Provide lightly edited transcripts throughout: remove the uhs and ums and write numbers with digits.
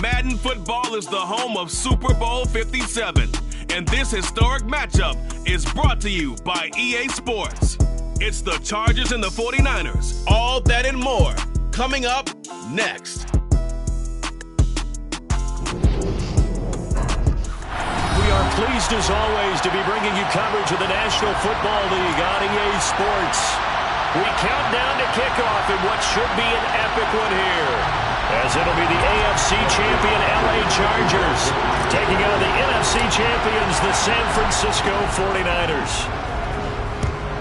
Madden Football is the home of Super Bowl 57, and this historic matchup is brought to you by EA Sports. It's the Chargers and the 49ers, all that and more, coming up next. We are pleased as always to be bringing you coverage of the National Football League on EA Sports. We count down to kickoff in what should be an epic one here, as it'll be the AFC champion LA Chargers taking on the NFC champions, the San Francisco 49ers.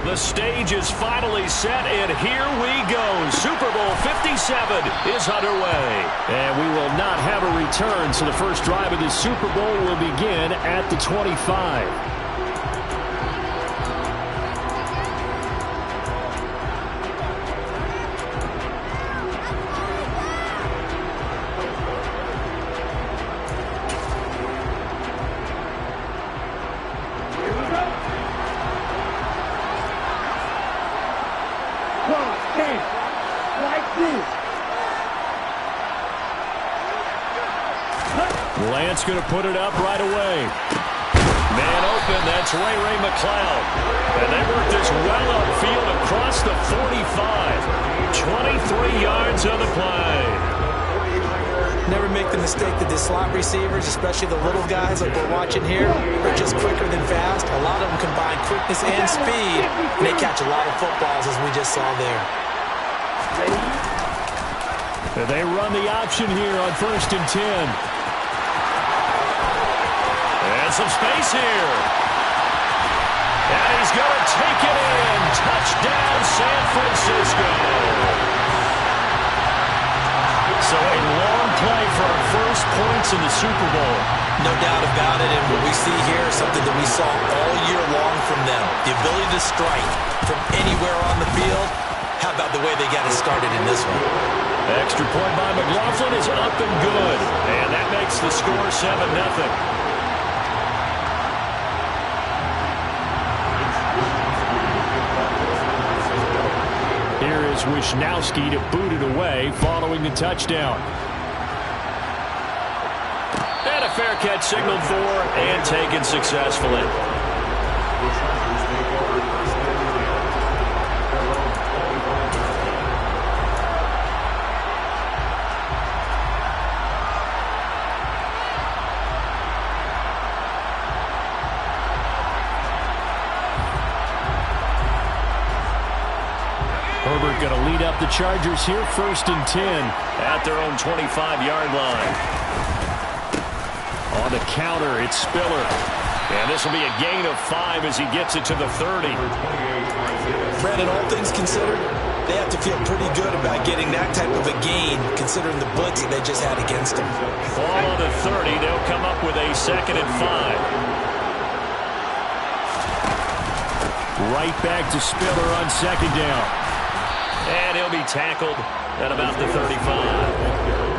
The stage is finally set, and here we go. Super Bowl 57 is underway. And we will not have a return, so the first drive of the Super Bowl will begin at the 25. Lance going to put it up right away. Man open, that's Ray McLeod. And they work this well upfield across the 45. 23 yards on the play. Never make the mistake that the slot receivers, especially the little guys like we're watching here, are just quicker than fast. A lot of them combine quickness and speed, and they catch a lot of footballs, as we just saw there. They run the option here on 1st and 10. And some space here. And he's going to take it in. Touchdown, San Francisco. So a long play for our first points in the Super Bowl. No doubt about it, and what we see here is something that we saw all year long from them. The ability to strike from anywhere on the field. How about the way they got it started in this one? Extra point by McLaughlin is up and good. And that makes the score 7-0. Here is Wisnowski to boot it away following the touchdown. And a fair catch signaled for and taken successfully. Herbert going to lead up the Chargers here, 1st and 10 at their own 25-yard line. On the counter, it's Spiller. And this will be a gain of 5 as he gets it to the 30. Brandon, all things considered, they have to feel pretty good about getting that type of a gain, considering the blitz that they just had against them. Ball on the 30, they'll come up with a 2nd and 5. Right back to Spiller on 2nd down. And he'll be tackled at about the 35.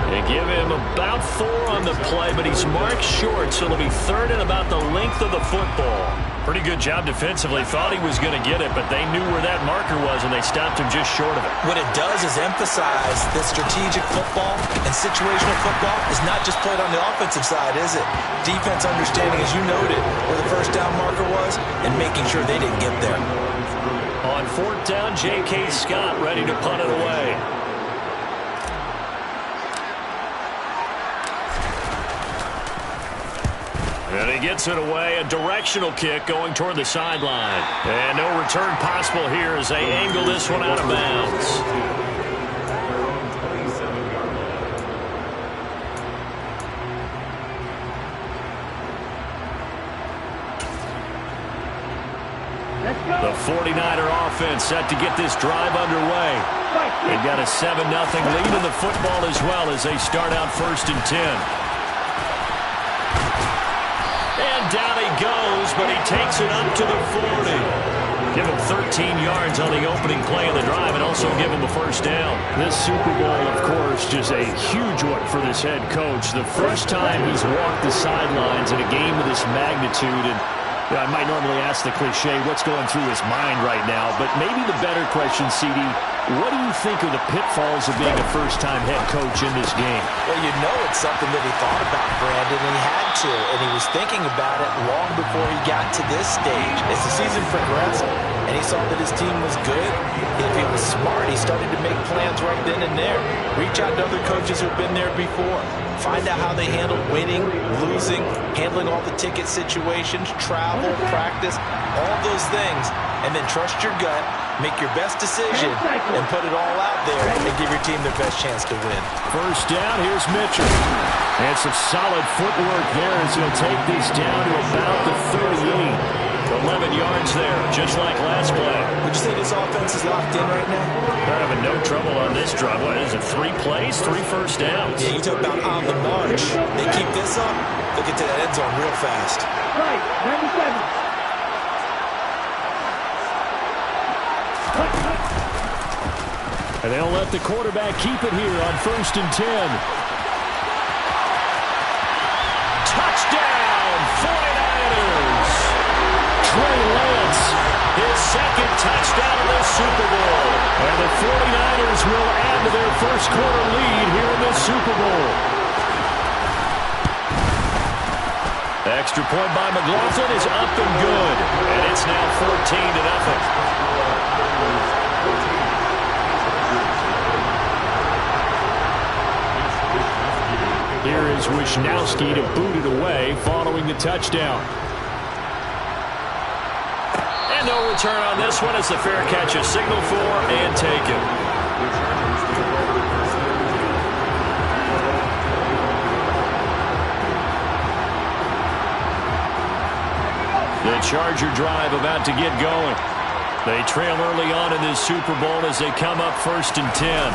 They give him about 4 on the play, but he's marked short, so it'll be 3rd and about the length of the football. Pretty good job defensively. Thought he was going to get it, but they knew where that marker was, and they stopped him just short of it. What it does is emphasize that strategic football and situational football is not just played on the offensive side, is it? Defense understanding, as you noted, where the first down marker was and making sure they didn't get there. On 4th down, J.K. Scott ready to punt it away. And he gets it away. A directional kick going toward the sideline. And no return possible here as they angle this one out of bounds. The 49er offense set to get this drive underway. They've got a 7-0 lead in the football as well as they start out 1st and 10. And down he goes, but he takes it up to the 40. Give him 13 yards on the opening play of the drive and also give him a 1st down. This Super Bowl, of course, just a huge one for this head coach. The first time he's walked the sidelines in a game of this magnitude, and Yeah, I might normally ask the cliche, what's going through his mind right now, but maybe the better question, CD, what do you think are the pitfalls of being a first-time head coach in this game? Well, you know it's something that he thought about, Brandon, and he had to, and he was thinking about it long before he got to this stage. As the season progressed, and he saw that his team was good, if he was smart, he started to make plans right then and there. Reach out to other coaches who've been there before. Find out how they handle winning, losing, handling all the ticket situations, travel, practice, all those things. And then trust your gut, make your best decision, and put it all out there and give your team the best chance to win. First down, here's Mitchell. And some solid footwork there as he'll take this down to about the 38. 11 yards there, just like last play. Would you say this offense is locked in right now? They're having no trouble on this drive. What is it, 3 plays, 3 first downs? Yeah, you talk about on the march. They keep this up, they'll get to that end zone real fast. Right, 97. And they'll let the quarterback keep it here on 1st and 10. Touchdown, 49ers! Trey Lance, his second touchdown of the Super Bowl. And the 49ers will add to their first quarter lead here in the Super Bowl. The extra point by McLaughlin is up and good. And it's now 14-0. Here is Wisnowski to boot it away following the touchdown. And no return on this one as the fair catch is signaled for and taken. The Charger drive about to get going. They trail early on in this Super Bowl as they come up 1st and 10.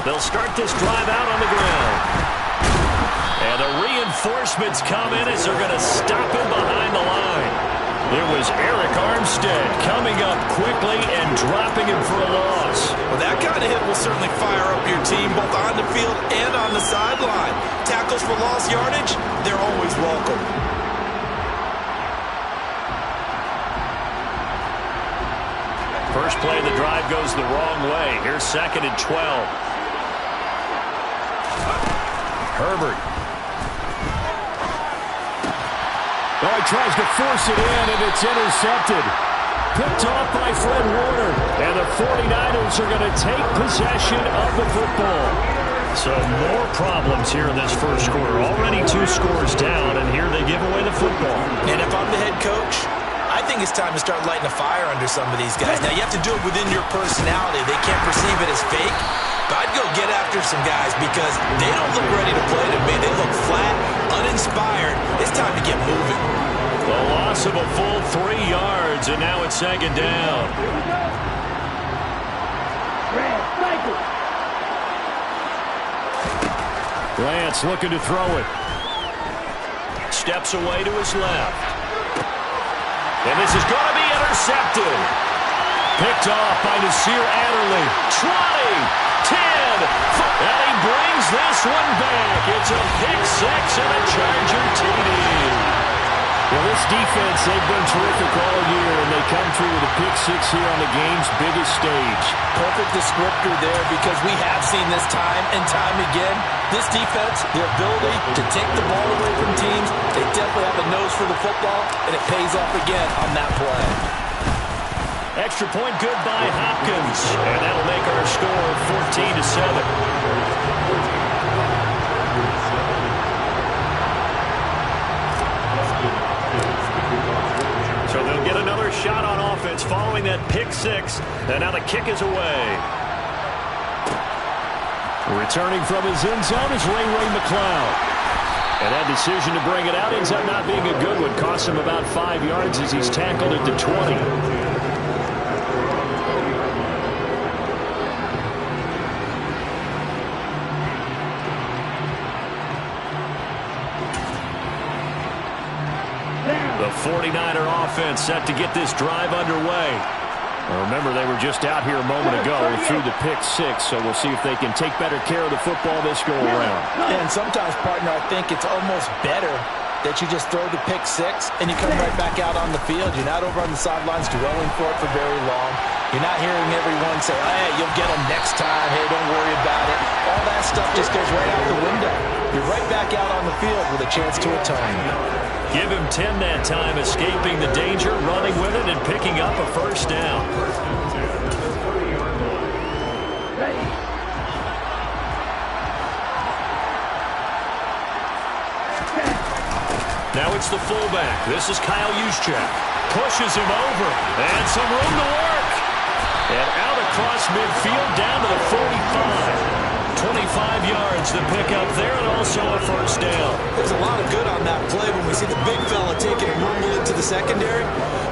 They'll start this drive out on the ground. And the reinforcements come in as they're going to stop him behind the line. It was Eric Armstead coming up quickly and dropping him for a loss. Well, that kind of hit will certainly fire up your team both on the field and on the sideline. Tackles for lost yardage, they're always welcome. First play of the drive goes the wrong way. Here's 2nd and 12. Herbert. Oh, he tries to force it in, and it's intercepted. Picked off by Fred Warner. And the 49ers are going to take possession of the football. So more problems here in this first quarter. Already 2 scores down, and here they give away the football. And if I'm the head coach, I think it's time to start lighting a fire under some of these guys. Now, you have to do it within your personality. They can't perceive it as fake. But I'd go get after some guys because they don't look ready to play to me. They look flat, uninspired. It's time to get moving. The loss of a full 3 yards, and now it's 2nd down. Lance looking to throw it. Steps away to his left. And this is going to be intercepted. Picked off by Nasir Adderley. 20. 10, and he brings this one back. It's a pick 6 and a Charger TD. Well, this defense, they've been terrific all year, and they come through with a pick 6 here on the game's biggest stage. Perfect descriptor there because we have seen this time and time again. This defense, their ability to take the ball away from teams, they definitely have a nose for the football, and it pays off again on that play. Extra point good by Hopkins. And that'll make our score 14-7. So they'll get another shot on offense following that pick 6. And now the kick is away. Returning from his end zone is Ray McCloud. And that decision to bring it out ends up not being a good one. Costs him about 5 yards as he's tackled at the 20. The 49er offense set to get this drive underway. Remember, they were just out here a moment ago through the pick 6, so we'll see if they can take better care of the football this go-around. And sometimes, partner, I think it's almost better that you just throw the pick six and you come right back out on the field. You're not over on the sidelines dwelling for it for very long. You're not hearing everyone say, hey, you'll get them next time. Hey, don't worry about it. All that stuff just goes right out the window. You're right back out on the field with a chance to atone. Give him 10 that time, escaping the danger, running with it, and picking up a first down. Now it's the fullback. This is Kyle Juszczyk. Pushes him over. And some room to work. And out across midfield down to the 45. 25 yards to pick up there, and also a first down. There's a lot of good on that play when we see the big fella taking a rumble into the secondary.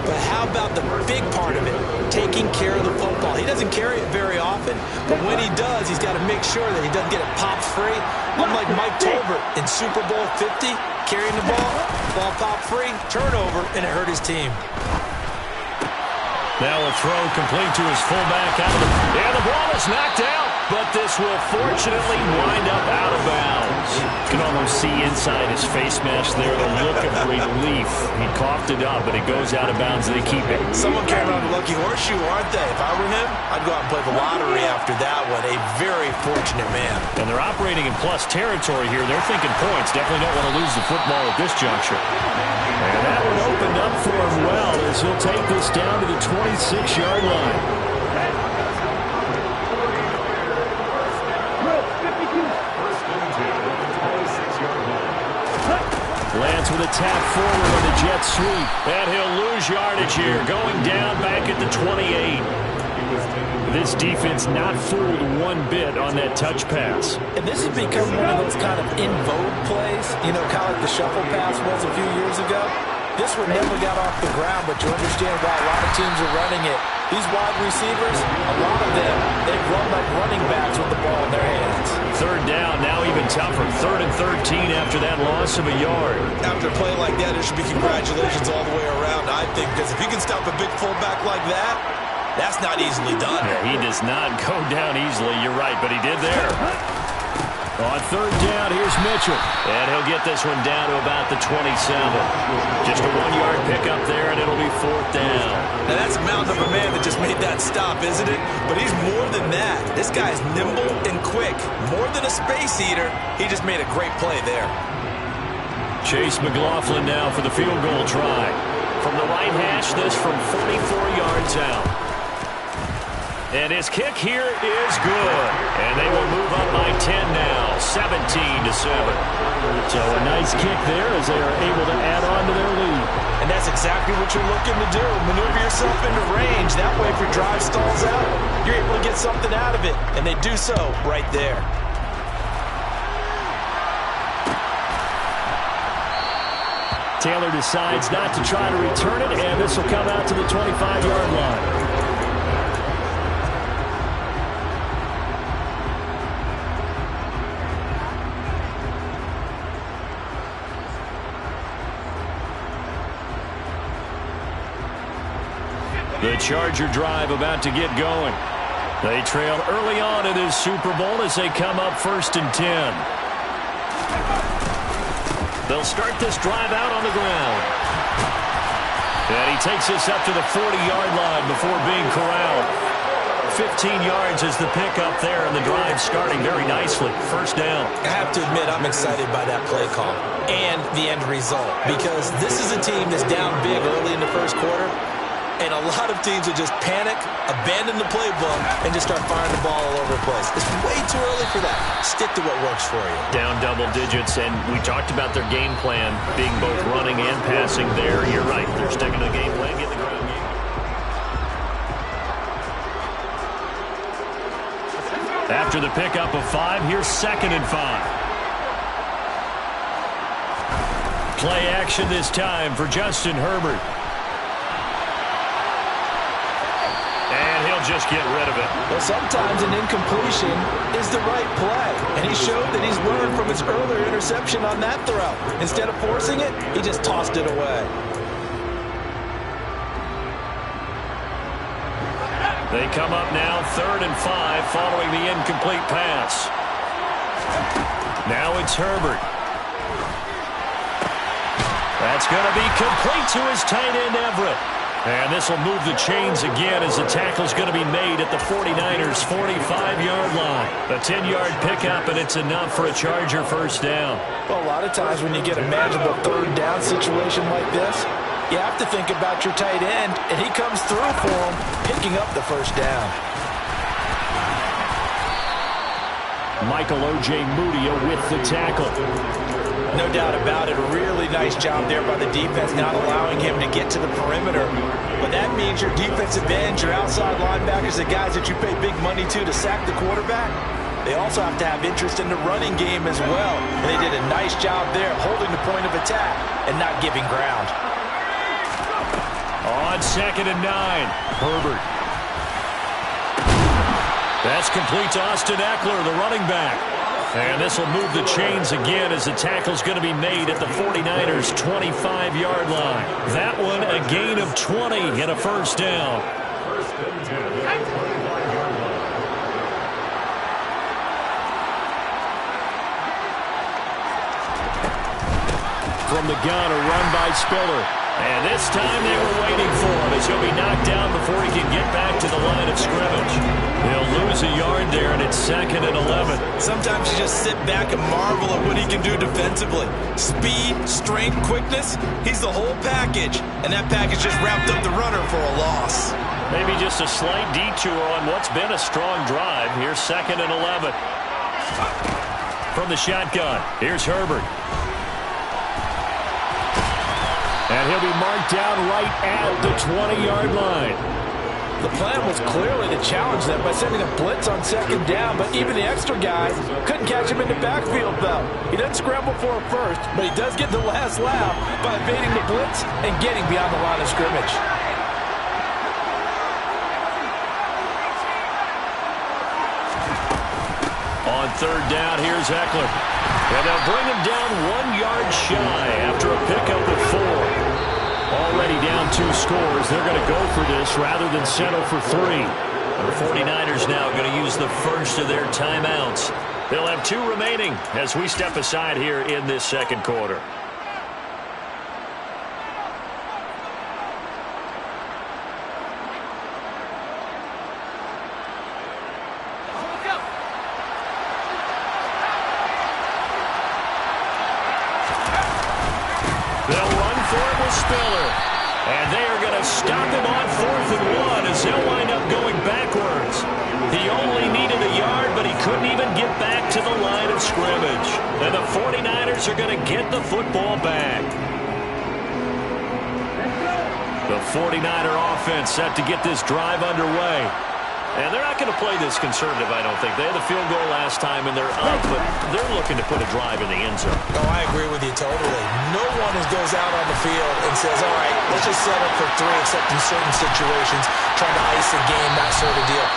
But how about the big part of it, taking care of the football? He doesn't carry it very often, but when he does, he's got to make sure that he doesn't get it popped free. Unlike Mike Tolbert in Super Bowl 50, carrying the ball popped free, turnover, and it hurt his team. Now a throw complete to his fullback out of the... And the ball is knocked out, but this will fortunately wind up out of bounds. You can almost see inside his face mask there the look of relief. He coughed it up, but it goes out of bounds and they keep it. Someone came around the lucky horseshoe, aren't they? If I were him, I'd go out and play the lottery after that one. A very fortunate man. And they're operating in plus territory here. They're thinking points. Definitely don't want to lose the football at this juncture. And that one opened up for him well as he'll take this down to the 26-yard line. Lance with a tap forward on the jet sweep. And he'll lose yardage here, going down back at the 28. This defense not fooled one bit on that touch pass. And this has become one of those kind of in vogue plays, you know, kind of like the shuffle pass was a few years ago. This one never got off the ground, but you understand why a lot of teams are running it. These wide receivers, a lot of them, they run like running backs with the ball in their hands. Third down, now even tougher. 3rd and 13 after that loss of a yard. After a play like that, there should be congratulations all the way around, I think, because if you can stop a big fullback like that, that's not easily done. Yeah, he does not go down easily, you're right, but he did there. On 3rd down, here's Mitchell. And he'll get this one down to about the 27. Just a 1-yard pickup there, and it'll be 4th down. Now that's a mountain of a man that just made that stop, isn't it? But he's more than that. This guy's nimble and quick. More than a space eater, he just made a great play there. Chase McLaughlin now for the field goal try. From the right hash, this from 44 yards out. And his kick here is good. And they will move up by 10 now, 17-7. So a nice kick there as they are able to add on to their lead. And that's exactly what you're looking to do. Maneuver yourself into range. That way, if your drive stalls out, you're able to get something out of it. And they do so right there. Taylor decides not to try to return it, and this will come out to the 25-yard line. The Charger drive about to get going. They trail early on in this Super Bowl as they come up 1st and 10. They'll start this drive out on the ground. And he takes this up to the 40-yard line before being corralled. 15 yards is the pickup there, and the drive starting very nicely. 1st down. I have to admit, I'm excited by that play call and the end result, because this is a team that's down big early in the 1st quarter. And a lot of teams will just panic, abandon the playbook, and just start firing the ball all over the place. It's way too early for that. Stick to what works for you. Down double digits, and we talked about their game plan being both running and passing there. You're right. They're sticking to the game plan, getting the ground game. After the pickup of 5, here's 2nd and 5. Play action this time for Justin Herbert. Just get rid of it. Well, sometimes an incompletion is the right play. And he showed that he's learned from his earlier interception on that throw. Instead of forcing it, he just tossed it away. They come up now 3rd and 5 following the incomplete pass. Now it's Herbert. That's going to be complete to his tight end, Everett. And this will move the chains again as the tackle's going to be made at the 49ers' 45-yard line. A 10-yard pickup, and it's enough for a Charger first down. Well, a lot of times when you get a manageable third down situation like this, you have to think about your tight end, and he comes through for him, picking up the first down. Michael O.J. Mudia with the tackle. No doubt about it. A really nice job there by the defense, not allowing him to get to the perimeter. But that means your defensive ends, your outside linebackers, the guys that you pay big money to sack the quarterback, they also have to have interest in the running game as well. And they did a nice job there, holding the point of attack and not giving ground. On 2nd and 9, Herbert. That's complete to Austin Eckler, the running back. And this will move the chains again as the tackle's going to be made at the 49ers' 25-yard line. That one a gain of 20 and a first down. From the gun, a run by Spiller. And this time they were waiting for him as he'll be knocked down before he can get back to the line of scrimmage. He'll lose a yard there, and it's 2nd and 11. Sometimes you just sit back and marvel at what he can do defensively. Speed, strength, quickness, he's the whole package. And that package just wrapped up the runner for a loss. Maybe just a slight detour on what's been a strong drive. Here's 2nd and 11. From the shotgun, here's Herbert. And he'll be marked down right at the 20-yard line. The plan was clearly to challenge them by sending a blitz on 2nd down, but even the extra guys couldn't catch him in the backfield, though. He doesn't scramble for it first, but he does get the last laugh by evading the blitz and getting beyond the line of scrimmage. On 3rd down, here's Eckler. And they'll bring him down 1 yard shy after a pickup of 4. Already down 2 scores. They're going to go for this rather than settle for 3. The 49ers now going to use the first of their timeouts. They'll have 2 remaining as we step aside here in this 2nd quarter. Spiller. And they are going to stop him on 4th and 1 as they'll wind up going backwards. He only needed a yard, but he couldn't even get back to the line of scrimmage. And the 49ers are going to get the football back. The 49er offense set to get this drive underway. And they're not going to play this conservative, I don't think. They had the field goal last time, and they're up, but they're looking to put a drive in the end zone. Oh, I agree with you totally. No one goes out on the field and says, all right, let's just settle for 3, except in certain situations, trying to ice a game, that sort of deal.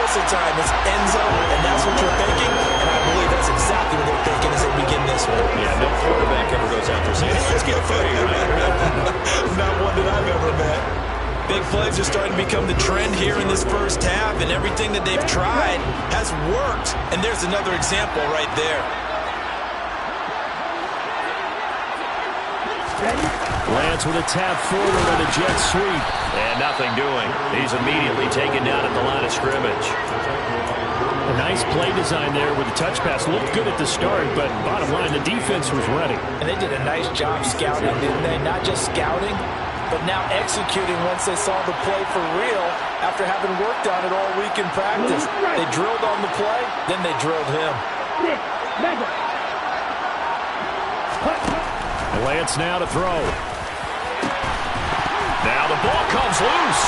Most of the time, it's end zone, and that's what you're thinking, and I believe that's exactly what they're thinking as they begin this one. Yeah, no quarterback ever goes out there saying, hey, let's get 3, right? Not one that I've ever met. Big plays are starting to become the trend here in this first half, and everything that they've tried has worked. And there's another example right there. Lance with a tap forward and a jet sweep. And nothing doing. He's immediately taken down at the line of scrimmage. A nice play design there with the touch pass. Looked good at the start, but bottom line, the defense was ready. And they did a nice job scouting, didn't they? Not just scouting, but now executing once they saw the play for real after having worked on it all week in practice. They drilled on the play, then they drilled him. Lance now to throw. Now the ball comes loose.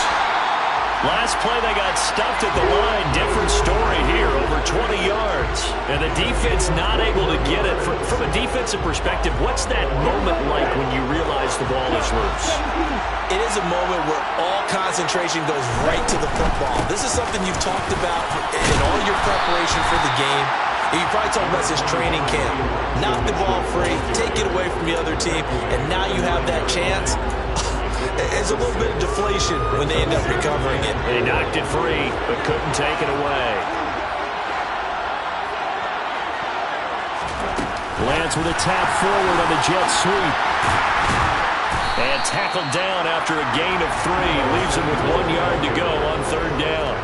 Last play they got stuffed at the line. Different story here, over 20 yards. And the defense not able to get it. From a defensive perspective, what's that moment like when you realize the ball is loose? It is a moment where all concentration goes right to the football. This is something you've talked about in all your preparation for the game. You probably talked about this training camp. Knock the ball free, take it away from the other team, and now you have that chance. There's a little bit of deflation when they end up recovering it. They knocked it free, but couldn't take it away. Lance with a tap forward on the jet sweep. And tackled down after a gain of 3. Leaves him with 1 yard to go on 3rd down.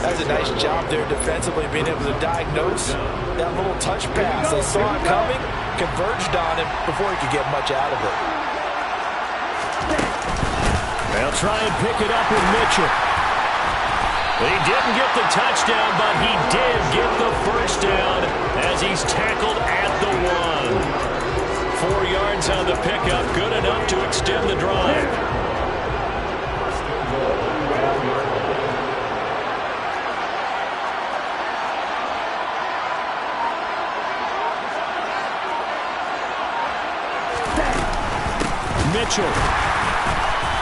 That's a nice job there defensively, being able to diagnose that little touch pass. They saw it coming, converged on him before he could get much out of it. They'll try and pick it up with Mitchell. He didn't get the touchdown, but he did get the first down as he's tackled at the 1. 4 yards on the pickup, good enough to extend the drive. Mitchell.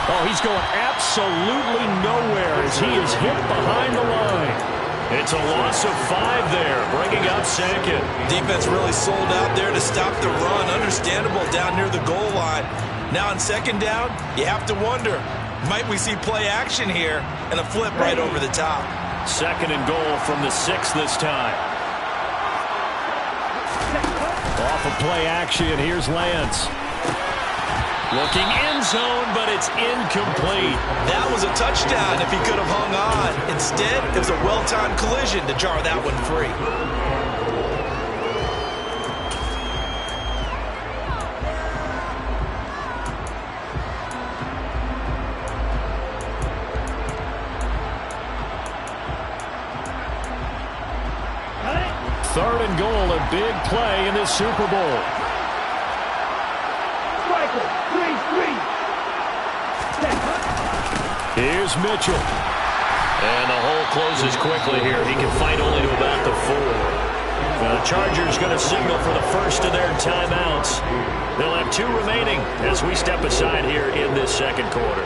Oh, he's going absolutely nowhere as he is hit behind the line. It's a loss of 5 there, bringing up 2nd. Defense really sold out there to stop the run. Understandable down near the goal line. Now on 2nd down, you have to wonder, might we see play action here and a flip right over the top? 2nd and goal from the 6 this time. Off of play action, here's Lance. Looking end zone, but it's incomplete. That was a touchdown if he could have hung on. Instead, it was a well-timed collision to jar that one free. Third and goal, a big play in this Super Bowl. Here's Mitchell. And the hole closes quickly here. He can fight only to about the 4. The Chargers going to signal for the first of their timeouts. They'll have 2 remaining as we step aside here in this 2nd quarter.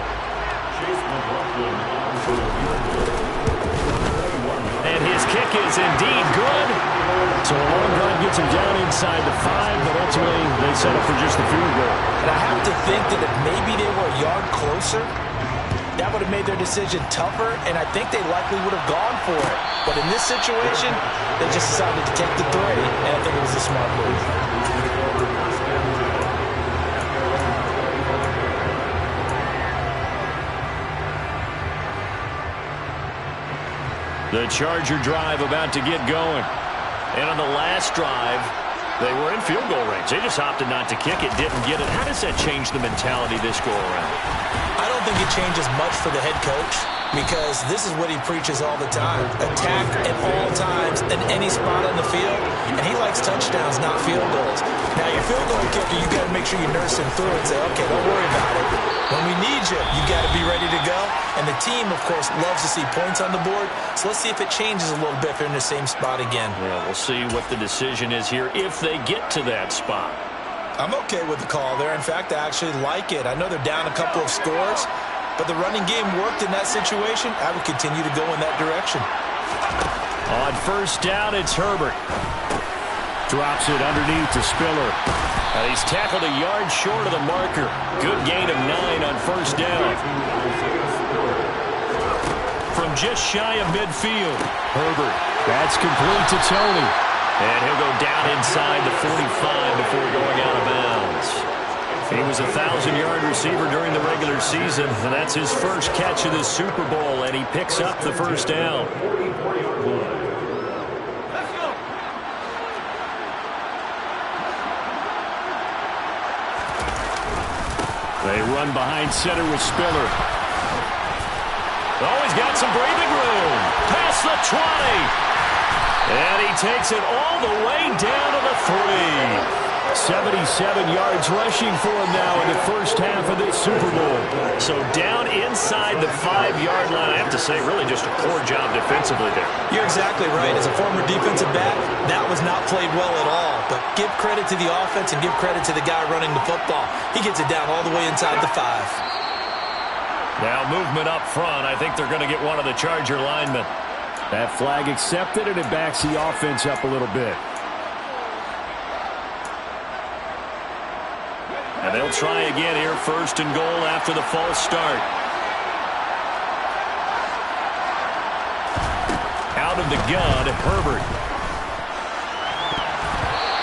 And his kick is indeed good. So a long drive gets him down inside the 5, but ultimately they settle for just the field goal. And I have to think that if maybe they were a yard closer, that would have made their decision tougher, and I think they likely would have gone for it. But in this situation, they just decided to take the 3, and I think it was a smart move. The Charger drive about to get going. And on the last drive, they were in field goal range. They just opted not to kick it, didn't get it. How does that change the mentality this go-around? I don't think it changes much for the head coach because this is what he preaches all the time. Attack at all times in any spot on the field, and he likes touchdowns, not field goals. Now, your field goal kicker, you got to make sure you nurse him through and say, okay, don't worry about it. When we need you, you got to be ready to go. And the team, of course, loves to see points on the board. So let's see if it changes a little bit if they're in the same spot again. Yeah, we'll see what the decision is here if they get to that spot. I'm okay with the call there. In fact, I actually like it. I know they're down a couple of scores, but the running game worked in that situation. I would continue to go in that direction. On 1st down, it's Herbert. Drops it underneath to Spiller. He's tackled a yard short of the marker. Good gain of 9 on 1st down. From just shy of midfield, Herbert. That's complete to Tony. And he'll go down inside the 45 before going out of bounds. He was a 1,000-yard receiver during the regular season, and that's his first catch of the Super Bowl, and he picks up the 1st down. They run behind center with Spiller. Oh, he's got some breathing room. Past the 20. And he takes it all the way down to the 3. 77 yards rushing for him now in the first half of this Super Bowl. So down inside the 5-yard line. I have to say, really just a poor job defensively there. You're exactly right. As a former defensive back, that was not played well at all. But give credit to the offense and give credit to the guy running the football. He gets it down all the way inside the 5. Now movement up front. I think they're going to get one of the Charger linemen. That flag accepted, and it backs the offense up a little bit. And they'll try again here, 1st and goal after the false start. Out of the gun, Herbert.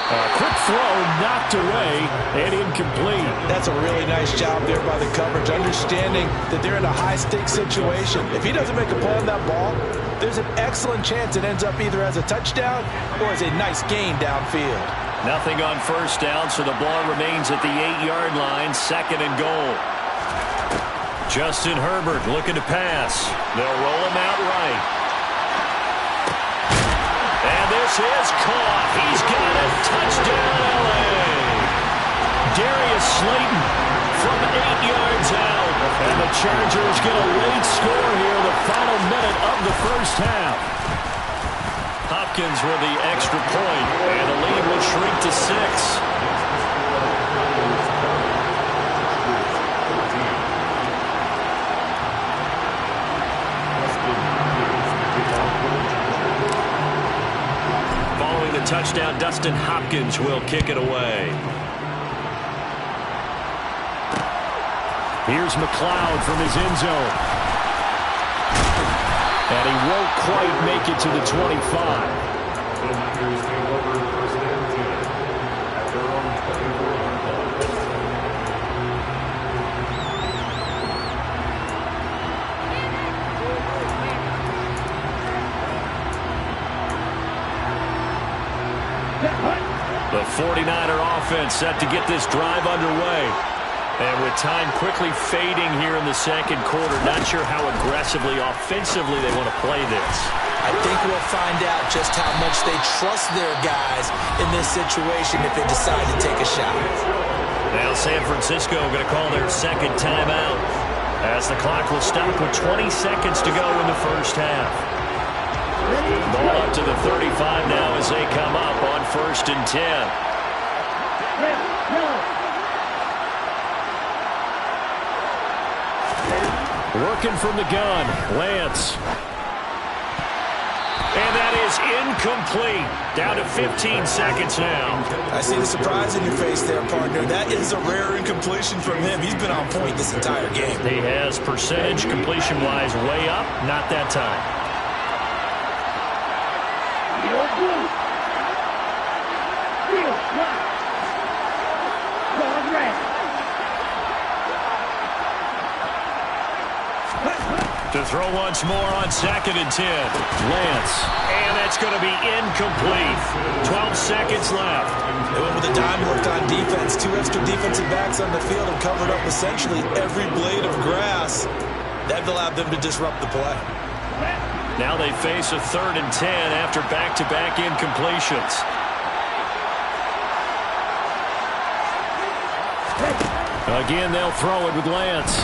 Quick throw knocked away and incomplete. That's a really nice job there by the coverage, understanding that they're in a high-stakes situation. If he doesn't make a play on that ball, there's an excellent chance it ends up either as a touchdown or as a nice gain downfield. Nothing on first down, so the ball remains at the 8-yard line, 2nd and goal. Justin Herbert looking to pass. They'll roll him out right. And this is caught. He's got it. Touchdown, L.A. Darius Slayton from 8 yards out. And the Chargers get a late score here, the final minute of the first half. Hopkins with the extra point, and the lead will shrink to 6. Touchdown, Dustin Hopkins will kick it away. Here's McLeod from his end zone. And he won't quite make it to the 25. The 49er offense set to get this drive underway. And with time quickly fading here in the second quarter, not sure how aggressively, offensively they want to play this. I think we'll find out just how much they trust their guys in this situation if they decide to take a shot. Now San Francisco going to call their second timeout as the clock will stop with 20 seconds to go in the first half. Ball up to the 35 now as they come up on 1st and 10. Working from the gun, Lance. And that is incomplete. Down to 15 seconds now. I see the surprise in your face there, partner. That is a rare incompletion from him. He's been on point this entire game. He has percentage completion-wise way up. Not that time. To throw once more on 2nd and 10. Lance. And that's going to be incomplete. 12 seconds left. They went with a dime look on defense. 2 extra defensive backs on the field and covered up essentially every blade of grass. That allowed them to disrupt the play. Now they face a 3rd and 10 after back-to-back incompletions. Again, they'll throw it with Lance.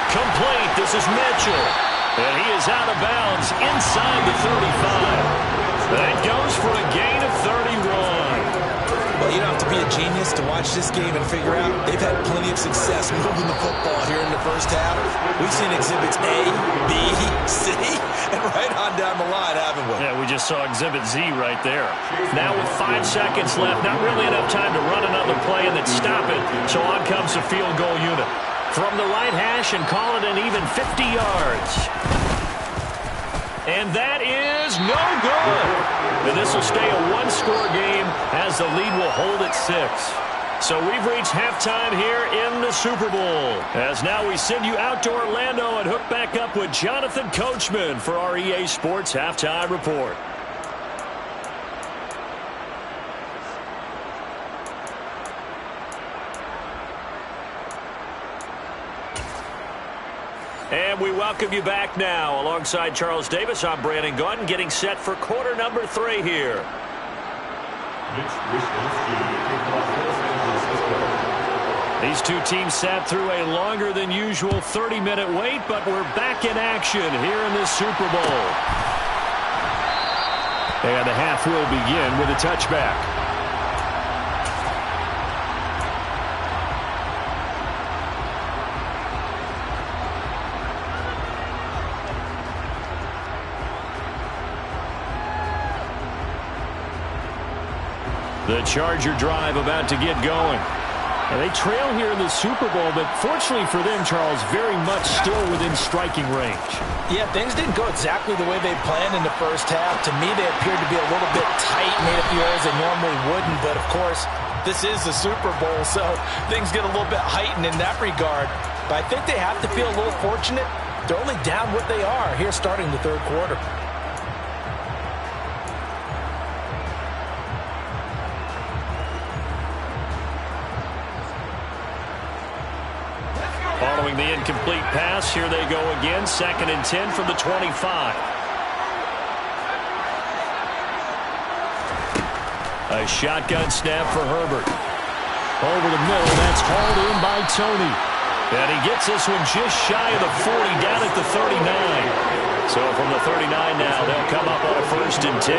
Complete. This is Mitchell. And he is out of bounds inside the 35. That goes for a gain of 31. Well, you don't have to be a genius to watch this game and figure out they've had plenty of success moving the football here in the first half. We've seen exhibits A, B, C, and right on down the line, haven't we? Yeah, we just saw exhibit Z right there. Now with 5 seconds left, not really enough time to run another play and then stop it. So on comes the field goal unit. From the right hash and call it an even 50 yards. And that is no good. And this will stay a 1-score game as the lead will hold at 6. So we've reached halftime here in the Super Bowl. As now we send you out to Orlando and hook back up with Jonathan Coachman for our EA Sports Halftime Report. And we welcome you back now. Alongside Charles Davis, I'm Brandon Gunn, getting set for quarter number 3 here. These two teams sat through a longer than usual 30-minute wait, but we're back in action here in the Super Bowl. And the half will begin with a touchback. The Charger drive about to get going. Now, they trail here in the Super Bowl, but fortunately for them, Charles, very much still within striking range. Yeah, things didn't go exactly the way they planned in the first half. To me, they appeared to be a little bit tight, made a few errors they normally wouldn't, but of course, this is the Super Bowl, so things get a little bit heightened in that regard. But I think they have to feel a little fortunate. They're only down what they are here starting the third quarter. Following the incomplete pass, here they go again. 2nd and 10 from the 25. A shotgun snap for Herbert. Over the middle, that's hauled in by Tony. And he gets this one just shy of the 40, down at the 39. So from the 39 now, they'll come up on a 1st and 10.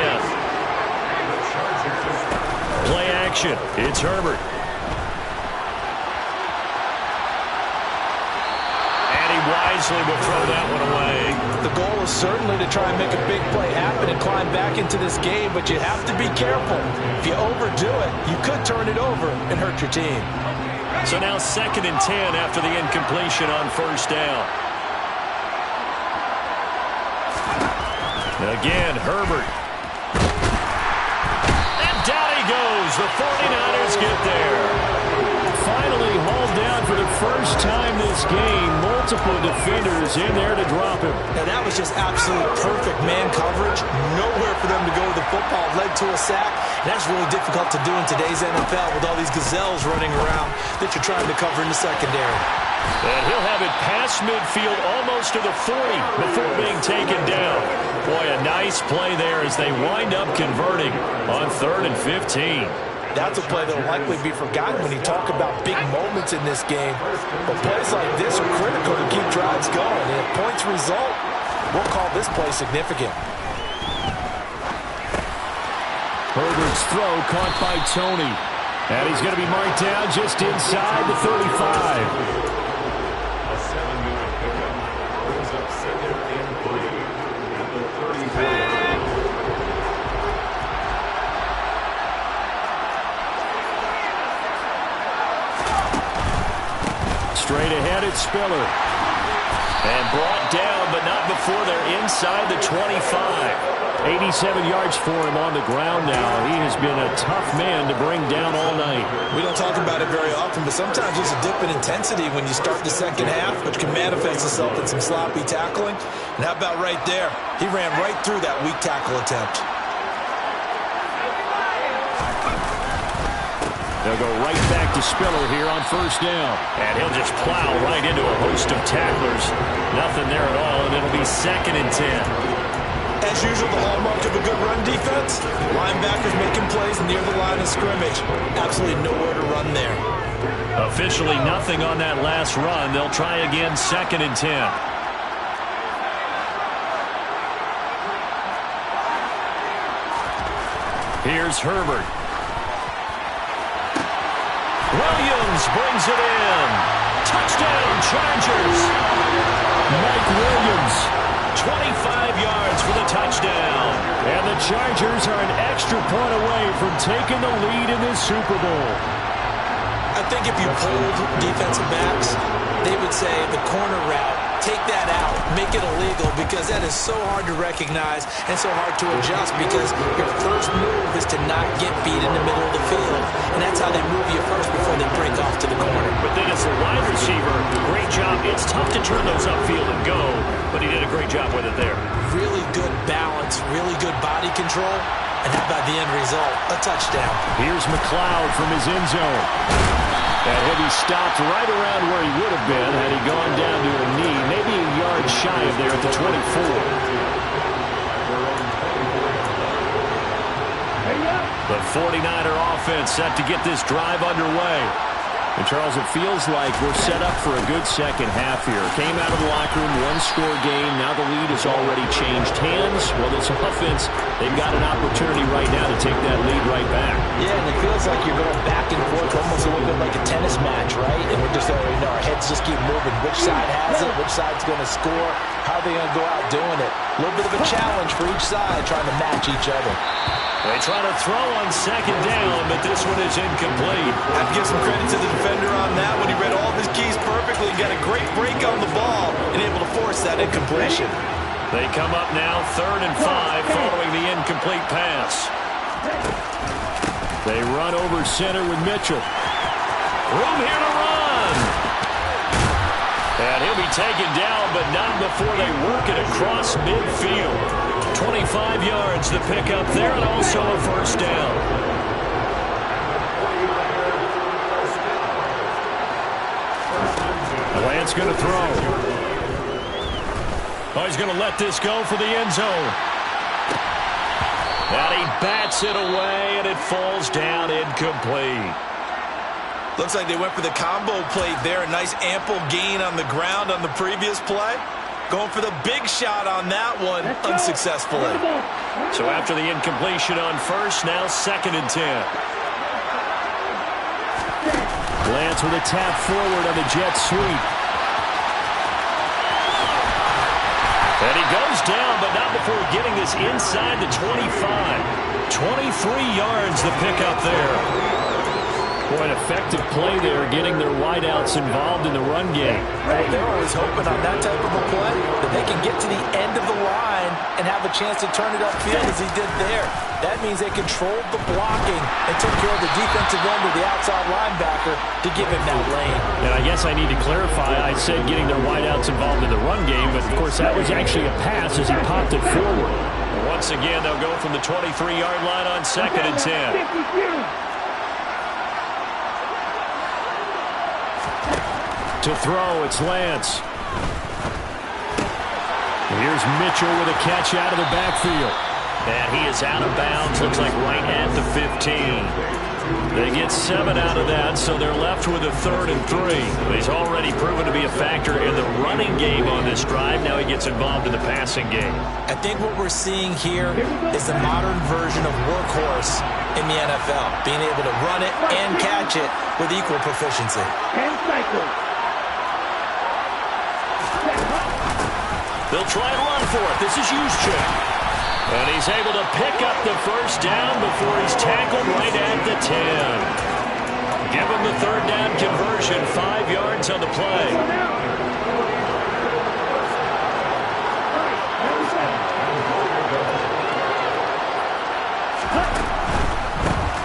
Play action. It's Herbert. Wisely will throw that one away. The goal is certainly to try and make a big play happen and climb back into this game, but you have to be careful. If you overdo it, you could turn it over and hurt your team. So now 2nd and 10 after the incompletion on 1st down. Again, Herbert. And down he goes. The 49ers get there. Finally hauled down for the first time this game. Multiple defenders in there to drop him. Now that was just absolute perfect man coverage. Nowhere for them to go with the football. Led to a sack. And that's really difficult to do in today's NFL with all these gazelles running around that you're trying to cover in the secondary. And he'll have it past midfield almost to the 40 before being taken down. Boy, a nice play there as they wind up converting on 3rd and 15. That's a play that will likely be forgotten when you talk about big moments in this game. But plays like this are critical to keep drives going. And if points result, we'll call this play significant. Herbert's throw caught by Tony. And he's going to be marked down just inside the 35. Straight ahead, it's Spiller. And brought down, but not before they're inside the 25. 87 yards for him on the ground now. He has been a tough man to bring down all night. We don't talk about it very often, but sometimes there's a dip in intensity when you start the second half, which can manifest itself in some sloppy tackling. And how about right there? He ran right through that weak tackle attempt. They'll go right back to Spiller here on 1st down. And he'll just plow right into a host of tacklers. Nothing there at all, and it'll be 2nd and 10. As usual, the hallmark of a good run defense, linebackers making plays near the line of scrimmage. Absolutely nowhere to run there. Officially nothing on that last run. They'll try again, 2nd and 10. Here's Herbert. Williams brings it in. Touchdown, Chargers. Mike Williams, 25 yards for the touchdown. And the Chargers are an extra point away from taking the lead in this Super Bowl. I think if you polled defensive backs, they would say the corner route, take that out, make it illegal, because that is so hard to recognize and so hard to adjust, because your first move is to not get beat in the middle of the field. And that's how they move you first before they break off to the corner. But then as a wide receiver, great job. It's tough to turn those upfield and go, but he did a great job with it there. Really good balance, really good body control. And how about the end result? A touchdown. Here's McLeod from his end zone. And he'll be stopped right around where he would have been had he gone down to a knee, maybe a yard shy of there at the 24. The 49er offense set to get this drive underway. And, Charles, it feels like we're set up for a good second half here. Came out of the locker room, one-score game. Now the lead has already changed hands. Well, this offense, they've got an opportunity right now to take that lead right back. Yeah, and it feels like you're going back and forth, almost a little bit like a tennis match, right? And we're just, our heads just keep moving. Which side has it? Which side's going to score? How are they going to go out doing it? A little bit of a challenge for each side, trying to match each other. They try to throw on second down, but this one is incomplete. I have to give some credit to the defender on that one. He read all of his keys perfectly, got a great break on the ball, and able to force that incompletion. They come up now 3rd and 5 following the incomplete pass. They run over center with Mitchell. Room here to run. And he'll be taken down, but not before they work it across midfield. 25 yards to pick up there, and also a first down. Lance going to throw. Oh, he's going to let this go for the end zone. And he bats it away, and it falls down incomplete. Looks like they went for the combo plate there. A nice ample gain on the ground on the previous play. Going for the big shot on that one, unsuccessfully. So after the incompletion on first, now 2nd and 10. Lance with a tap forward on the jet sweep. And he goes down, but not before getting this inside the 25. 23 yards to pick up there. Boy, an effective play there, getting their wideouts involved in the run game. Right, they're always hoping on that type of a play that they can get to the end of the line and have a chance to turn it upfield as he did there. That means they controlled the blocking and took care of the defensive end of the outside linebacker to give him that lane. And I guess I need to clarify, I said getting their wideouts involved in the run game, but of course that was actually a pass as he popped it forward. And once again, they'll go from the 23-yard line on 2nd and 10. To throw, it's Lance. Here's Mitchell with a catch out of the backfield. And he is out of bounds, looks like right at the 15. They get 7 out of that, so they're left with a 3rd and 3. He's already proven to be a factor in the running game on this drive. Now he gets involved in the passing game. I think what we're seeing here is the modern version of workhorse in the NFL. Being able to run it and catch it with equal proficiency. 10 cycles. They'll try and run for it. This is Juszczyk. And he's able to pick up the first down before he's tackled right at the 10. Give him the 3rd down conversion, 5 yards on the play.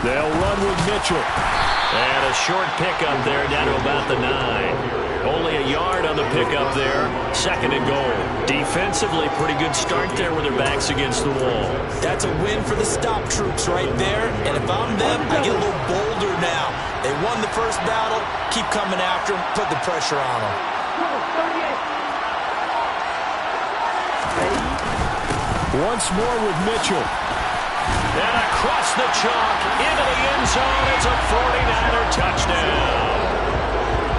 They'll run with Mitchell. And a short pickup there down to about the 9. Only a yard on the pickup there. 2nd and goal. Defensively, pretty good start there with their backs against the wall. That's a win for the stop troops right there. And if I'm them, I get a little bolder now. They won the first battle. Keep coming after them. Put the pressure on them. Once more with Mitchell. And across the chalk into the end zone. It's a 49er touchdown.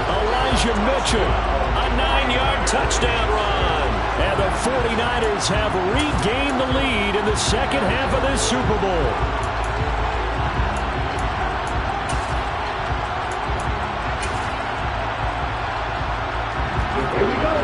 Elijah Mitchell, a 9-yard touchdown run. And the 49ers have regained the lead in the second half of this Super Bowl. Here we go.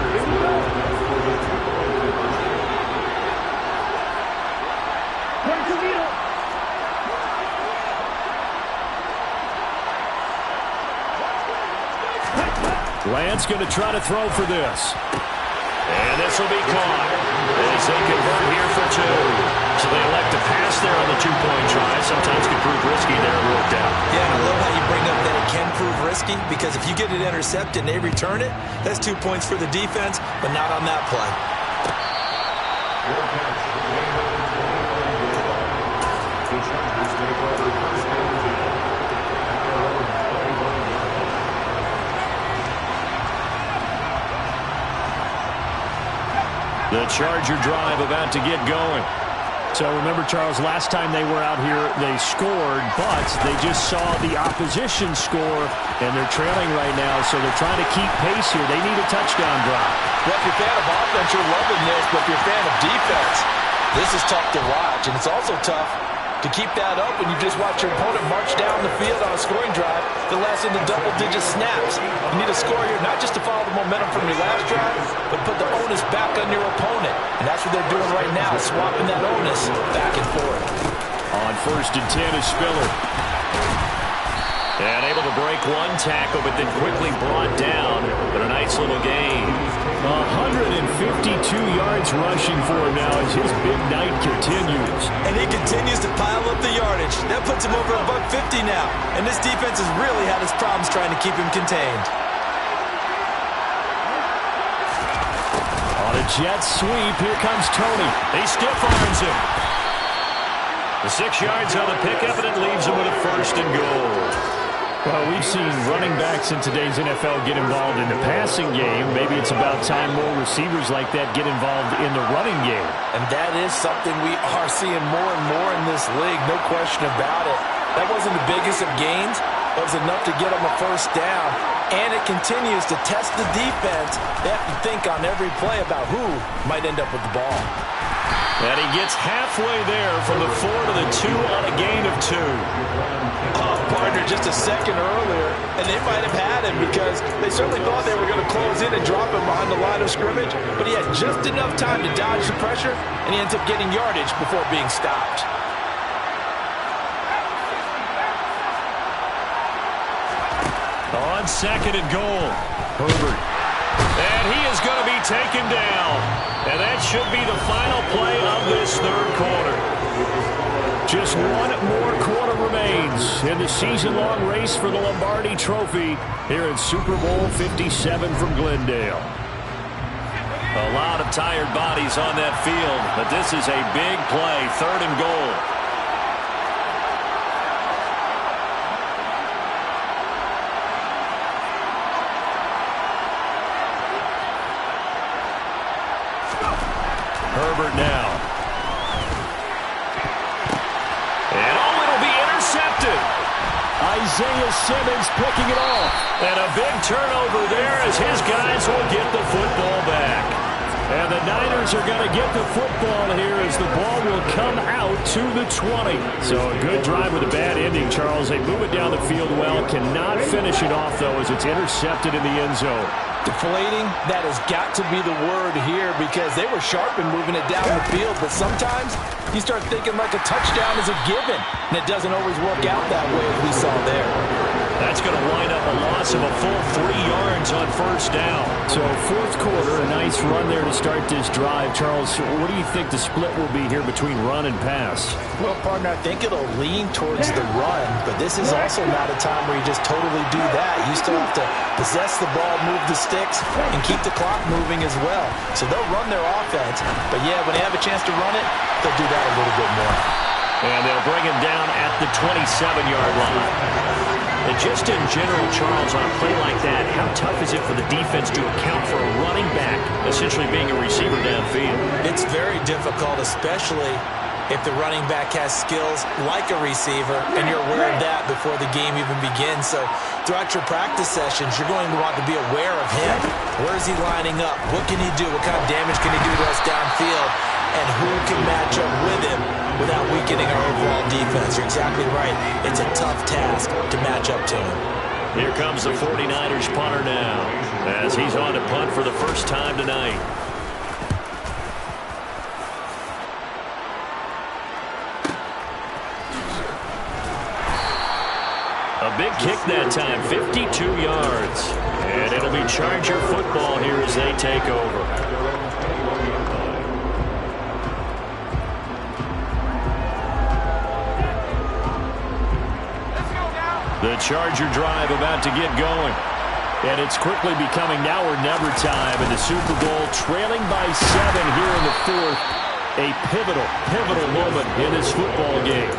Lance going to try to throw for this. And this will be caught as they convert here for 2. So they elect to pass there on the 2-point try. Sometimes can prove risky there and worked out. Yeah, and I love how you bring up that it can prove risky, because if you get it intercepted and they return it, that's 2 points for the defense, but not on that play. The Charger drive about to get going. So remember, Charles, last time they were out here, they scored, but they just saw the opposition score, and they're trailing right now, so they're trying to keep pace here. They need a touchdown drive. Well, if you're a fan of offense, you're loving this, but if you're a fan of defense, this is tough to watch, and it's also tough To keep that up, when you just watch your opponent march down the field on a scoring drive that lasts into double-digit snaps. You need a score here, not just to follow the momentum from your last drive, but put the onus back on your opponent. And that's what they're doing right now, swapping that onus back and forth. On 1st and 10 is Spiller. And able to break one tackle, but then quickly brought down. But a nice little gain. 152 yards rushing for him now as his big night continues. And he continues to pile up the yardage. That puts him over $150 now. And this defense has really had its problems trying to keep him contained. On a jet sweep, here comes Tony. He stiff arms him. The 6 yards on the pickup, and it leaves him with a 1st and goal. Well, we've seen running backs in today's NFL get involved in the passing game. Maybe it's about time more receivers like that get involved in the running game. And that is something we are seeing more and more in this league, no question about it. That wasn't the biggest of gains, but it was enough to get them a 1st down. And it continues to test the defense. They have to think on every play about who might end up with the ball. And he gets halfway there from the 4 to the 2 on a gain of 2. Partner just a second earlier, and they might have had him because they certainly thought they were going to close in and drop him behind the line of scrimmage, but he had just enough time to dodge the pressure, and he ends up getting yardage before being stopped. On 2nd and goal, Herbert. And he is going to be taken down. And that should be the final play of this 3rd quarter. Just one more quarter remains in the season-long race for the Lombardi Trophy here in Super Bowl 57 from Glendale. A lot of tired bodies on that field, but this is a big play, 3rd and goal. Herbert now. And it'll be intercepted. Isaiah Simmons picking it off. And a big turnover there as his guys will get the football back. And the Niners are going to get the football here as the ball will come out to the 20. So a good drive with a bad ending, Charles. They move it down the field well. Cannot finish it off, though, as it's intercepted in the end zone. Deflating, that has got to be the word here because they were sharp in moving it down the field, but sometimes you start thinking like a touchdown is a given, and it doesn't always work out that way as we saw there. That's going to wind up a loss of a full 3 yards on 1st down. So 4th quarter, a nice run there to start this drive. Charles, what do you think the split will be here between run and pass? Well, partner, I think it'll lean towards the run, but this is also not a time where you just totally do that. You still have to possess the ball, move the sticks, and keep the clock moving as well. So they'll run their offense, but yeah, when they have a chance to run it, they'll do that a little bit more. And they'll bring him down at the 27-yard line. And just in general, Charles, on a play like that, how tough is it for the defense to account for a running back essentially being a receiver downfield? It's very difficult, especially if the running back has skills like a receiver, and you're aware of that before the game even begins. So throughout your practice sessions, you're going to want to be aware of him. Where is he lining up? What can he do? What kind of damage can he do to us downfield? And who can match up with him without weakening our overall defense? You're exactly right. It's a tough task to match up to him. Here comes the 49ers punter now as he's on to punt for the first time tonight. A big kick that time, 52 yards. And it'll be Charger football here as they take over. The Charger drive about to get going. And it's quickly becoming now or never time in the Super Bowl, trailing by 7 here in the 4th. A pivotal moment in this football game.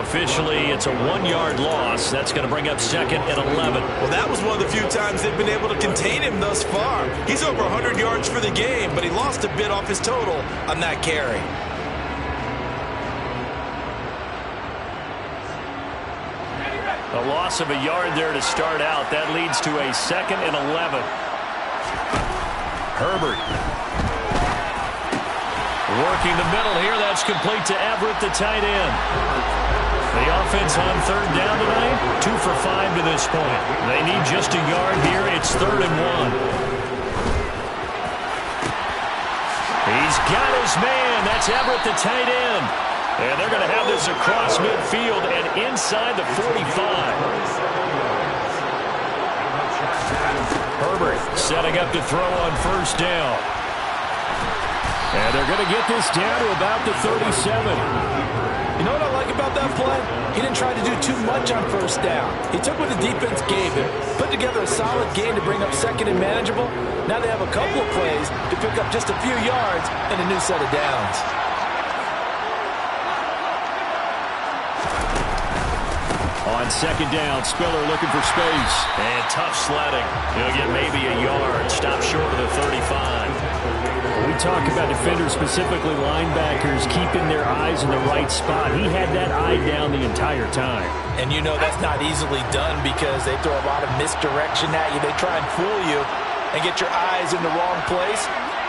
Officially, it's a 1-yard loss. That's going to bring up 2nd and 11. Well, that was one of the few times they've been able to contain him thus far. He's over 100 yards for the game, but he lost a bit off his total on that carry. A loss of a yard there to start out. That leads to a 2nd and 11. Herbert working the middle here. That's complete to Everett, the tight end. The offense on third down tonight, 2 for 5 to this point. They need just a yard here. It's 3rd and 1. He's got his man. That's Everett, the tight end. And they're going to have this across midfield and inside the 45. Herbert setting up to throw on first down. And they're going to get this down to about the 37. You know what I like about that play? He didn't try to do too much on first down. He took what the defense gave him, put together a solid game to bring up second and manageable. Now they have a couple of plays to pick up just a few yards and a new set of downs. On second down, Spiller looking for space. And tough sledding. He'll get maybe a yard. Stop short of the 35. We talk about defenders, specifically linebackers, keeping their eyes in the right spot. He had that eye down the entire time. And you know that's not easily done because they throw a lot of misdirection at you. They try and fool you and get your eyes in the wrong place.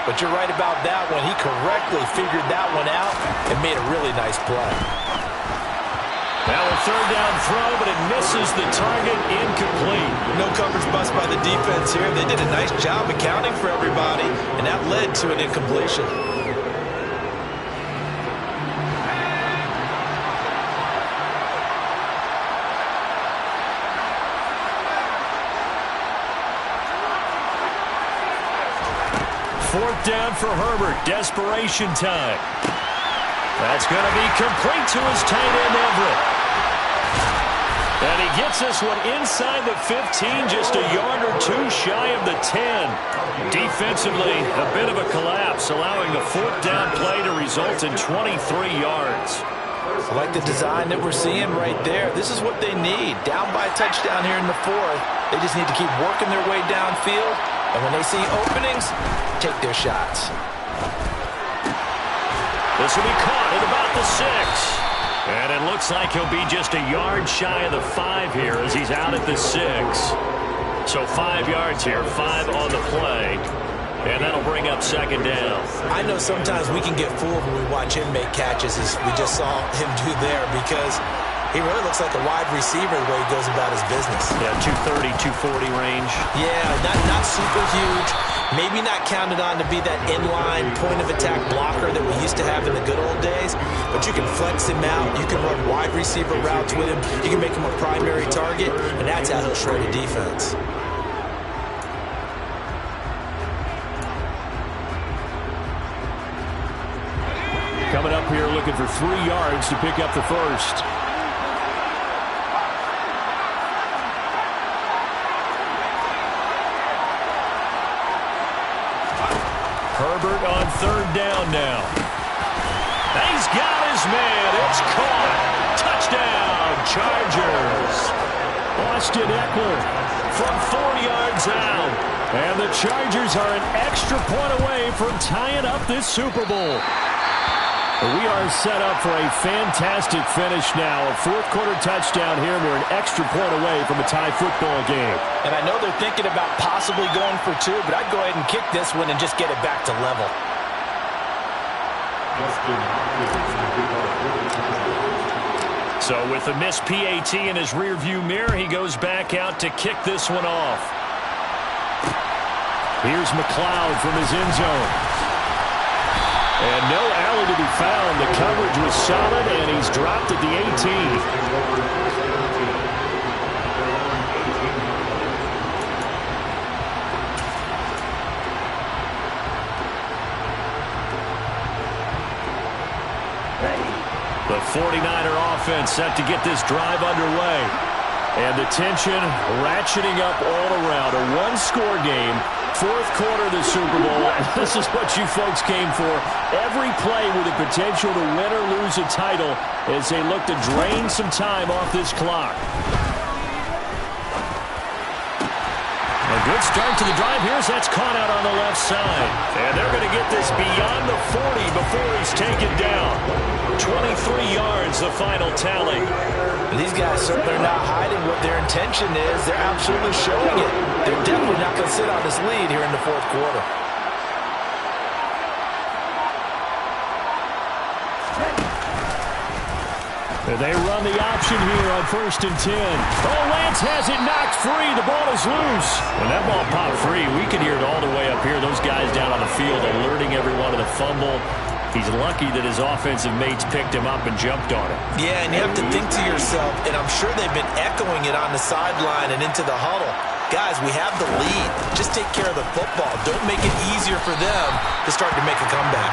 But you're right about that one. He correctly figured that one out and made a really nice play. Now a third down throw, but it misses the target, incomplete. No coverage bust by the defense here. They did a nice job accounting for everybody, and that led to an incompletion. Fourth down for Herbert. Desperation time. That's going to be complete to his tight end, Everett. And he gets this one inside the 15, just a yard or 2 shy of the 10. Defensively, a bit of a collapse, allowing the fourth down play to result in 23 yards. I like the design that we're seeing right there. This is what they need. Down by a touchdown here in the fourth. They just need to keep working their way downfield. And when they see openings, take their shots. This will be caught at about the 6. And it looks like he'll be just a yard shy of the 5 here as he's out at the 6. So 5 yards here, 5 on the play. And that'll bring up second down. I know sometimes we can get fooled when we watch him make catches, as we just saw him do there, because he really looks like a wide receiver the way he goes about his business. Yeah, 230, 240 range. Yeah, not super huge. Maybe not counted on to be that inline point-of-attack blocker that we used to have in the good old days, but you can flex him out. You can run wide receiver routes with him. You can make him a primary target, and that's how he'll shred a defense. Coming up here looking for 3 yards to pick up the first. Herbert on third down now. He's got his man. It's caught. Touchdown, Chargers. Austin Eckler from 4 yards out. And the Chargers are an extra point away from tying up this Super Bowl. We are set up for a fantastic finish now. A fourth-quarter touchdown here, and we're an extra point away from a tie football game. And I know they're thinking about possibly going for 2, but I'd go ahead and kick this one and just get it back to level. So with a missed PAT in his rearview mirror, he goes back out to kick this one off. Here's McLeod from his end zone. And no alley to be found. The coverage was solid, and he's dropped at the 18. The 49er offense set to get this drive underway. And the tension ratcheting up all around. A one-score game. Fourth quarter of the Super Bowl. This is what you folks came for. Every play with the potential to win or lose a title as they look to drain some time off this clock. A good start to the drive here as that's caught out on the left side. And they're going to get this beyond the 40 before he's taken down. 23 yards, the final tally. And these guys certainly are not hiding what their intention is. They're absolutely showing it. They're definitely not going to sit on this lead here in the fourth quarter. They run the option here on 1st and 10. Oh, Lance has it knocked free. The ball is loose. When that ball popped free, we could hear it all the way up here. Those guys down on the field alerting everyone to the fumble. He's lucky that his offensive mates picked him up and jumped on him. Yeah, and you have to think to yourself, and I'm sure they've been echoing it on the sideline and into the huddle. Guys, we have the lead. Just take care of the football. Don't make it easier for them to start to make a comeback.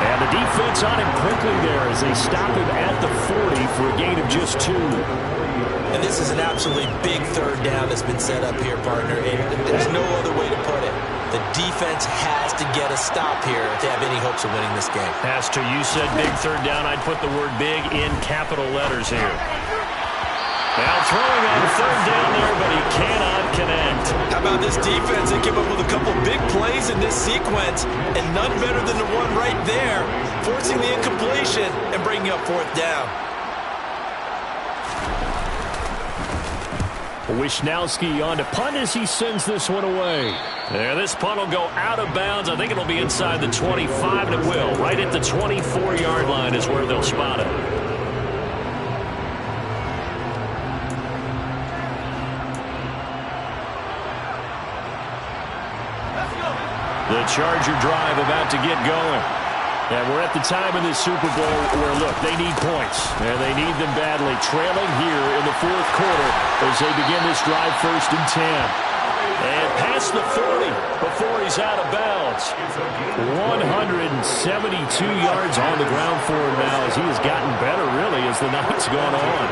And the defense on him quickly there as they stop him at the 40 for a gain of just 2. And this is an absolutely big third down that's been set up here, partner. And there's no other way to put it. The defense has to get a stop here if they have any hopes of winning this game. Has to. You said big third down. I'd put the word big in capital letters here. Now throwing on third down there, but he cannot connect. How about this defense? They came up with a couple big plays in this sequence, and none better than the one right there, forcing the incompletion and bringing up 4th down. Wisnowski on to punt as he sends this one away. There, this punt will go out of bounds. I think it'll be inside the 25, and it will. Right at the 24-yard line is where they'll spot it. The Charger drive about to get going. And we're at the time in this Super Bowl where, look, they need points. And they need them badly. Trailing here in the 4th quarter as they begin this drive 1st and 10. And past the 40 before he's out of bounds. 172 yards on the ground for him now as he has gotten better, really, as the night's gone on.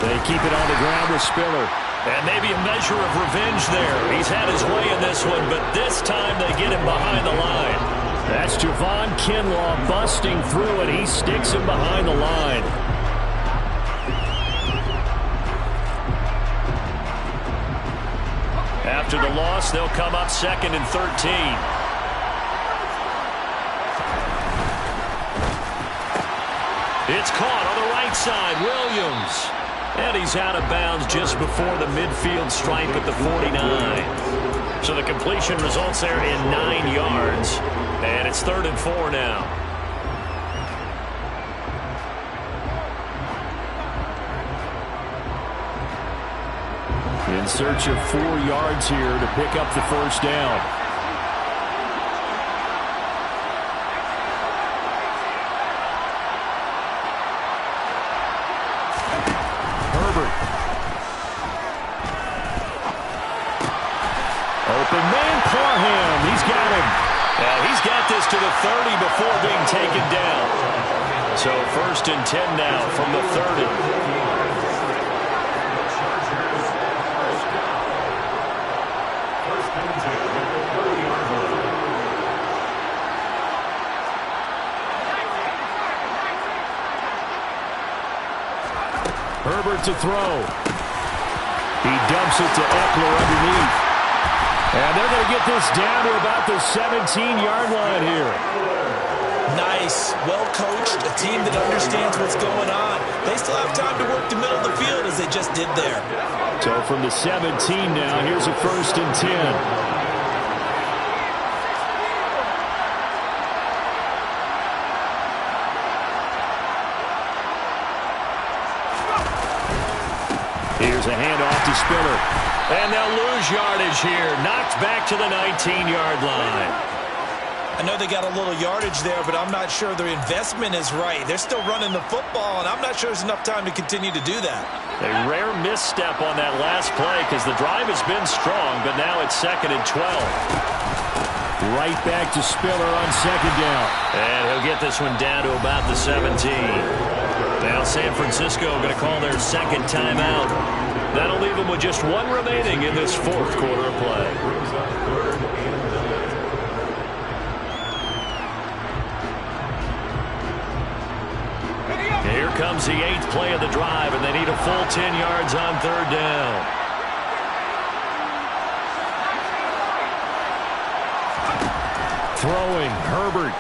They keep it on the ground with Spiller. And maybe a measure of revenge there. He's had his way in this one, but this time they get him behind the line. That's Javon Kinlaw busting through, and he sticks him behind the line. After the loss, they'll come up 2nd and 13. It's caught on the right side. Williams. And he's out of bounds just before the midfield stripe at the 49. So the completion results there in 9 yards. And it's 3rd and 4 now. In search of 4 yards here to pick up the 1st down. Open man, Parham. He's got him. He's got this to the 30 before being taken down. So 1st and 10 now from the 30. Herbert to throw. He dumps it to Eckler underneath. And they're going to get this down to about the 17-yard line here. Nice, well coached, a team that understands what's going on. They still have time to work the middle of the field as they just did there. So from the 17 now, here's a 1st and 10. Here's a handoff to Spiller. And they'll lose yardage here. Knocked back to the 19-yard line. I know they got a little yardage there, but I'm not sure their investment is right. They're still running the football, and I'm not sure there's enough time to continue to do that. A rare misstep on that last play because the drive has been strong, but now it's 2nd and 12. Right back to Spiller on 2nd down. And he'll get this one down to about the 17. Now San Francisco going to call their 2nd timeout. That'll leave them with just 1 remaining in this 4th quarter of play. Here comes the 8th play of the drive, and they need a full 10 yards on 3rd down. Throwing, Herbert.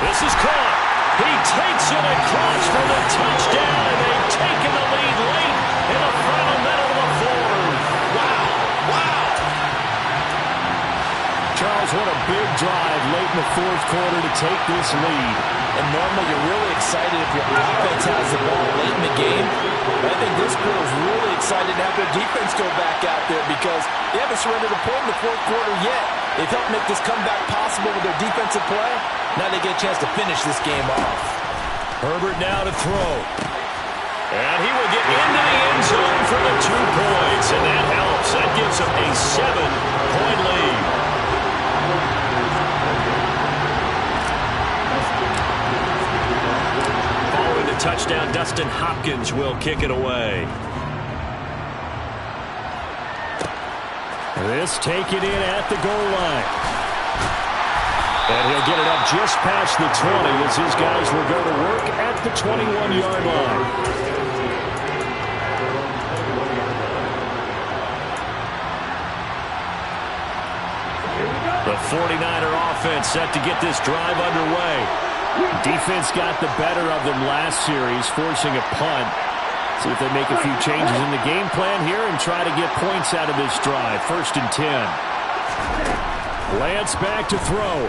This is caught. He takes it across for the touchdown, and they've taken the lead late in the final minute of the 4th. Wow, wow. Charles Charles, what a big drive late in the fourth quarter to take this lead. And normally you're really excited if your offense has the ball late in the game. But I think this crew is really excited to have their defense go back out there because they haven't surrendered a point in the fourth quarter yet. They've helped make this comeback possible with their defensive play. Now they get a chance to finish this game off. Herbert now to throw. And he will get into the end zone for the 2 points. And that helps. That gives him a 7-point lead. Following the touchdown, Dustin Hopkins will kick it away. This taken in at the goal line. And he'll get it up just past the 20 as his guys will go to work at the 21-yard line. The 49er offense set to get this drive underway. Defense got the better of them last series, forcing a punt. See if they make a few changes in the game plan here and try to get points out of this drive. 1st and 10. Lance back to throw.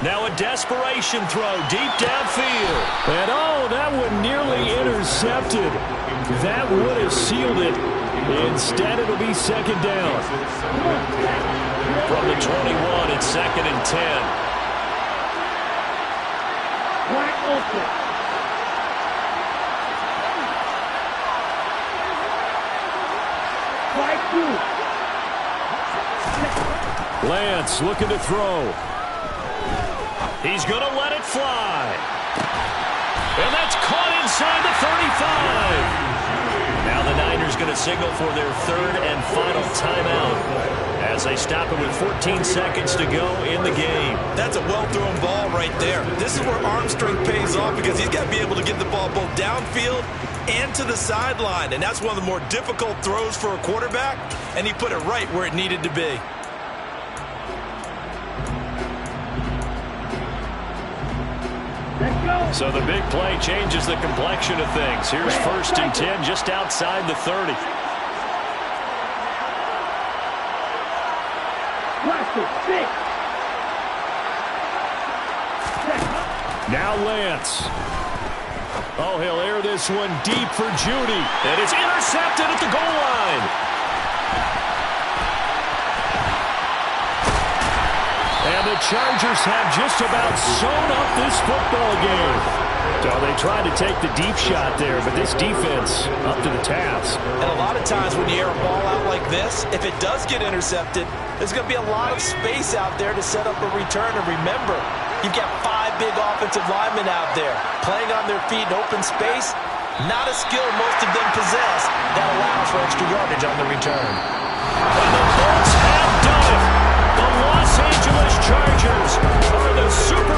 Now a desperation throw deep downfield. And that one nearly intercepted. That would have sealed it. Instead, it'll be 2nd down. From the 21, it's 2nd and 10. Wide open. Wide two. Lance looking to throw. He's going to let it fly. And that's caught inside the 35. Now the Niners going to signal for their 3rd and final timeout as they stop it with 14 seconds to go in the game. That's a well-thrown ball right there. This is where arm strength pays off because he's got to be able to get the ball both downfield and to the sideline. And that's one of the more difficult throws for a quarterback, and he put it right where it needed to be. So the big play changes the complexion of things. Here's 1st and 10 just outside the 30. Now Lance. He'll air this one deep for Judy. And it's intercepted at the goal line. And the Chargers have just about sewn up this football game. So they tried to take the deep shot there, but this defense up to the task. And a lot of times when you air a ball out like this, if it does get intercepted, there's going to be a lot of space out there to set up a return. And remember, you've got 5 big offensive linemen out there playing on their feet in open space. Not a skill most of them possess that allows for extra yardage on the return. And the Colts have done it. The Los Angeles Chargers are the Super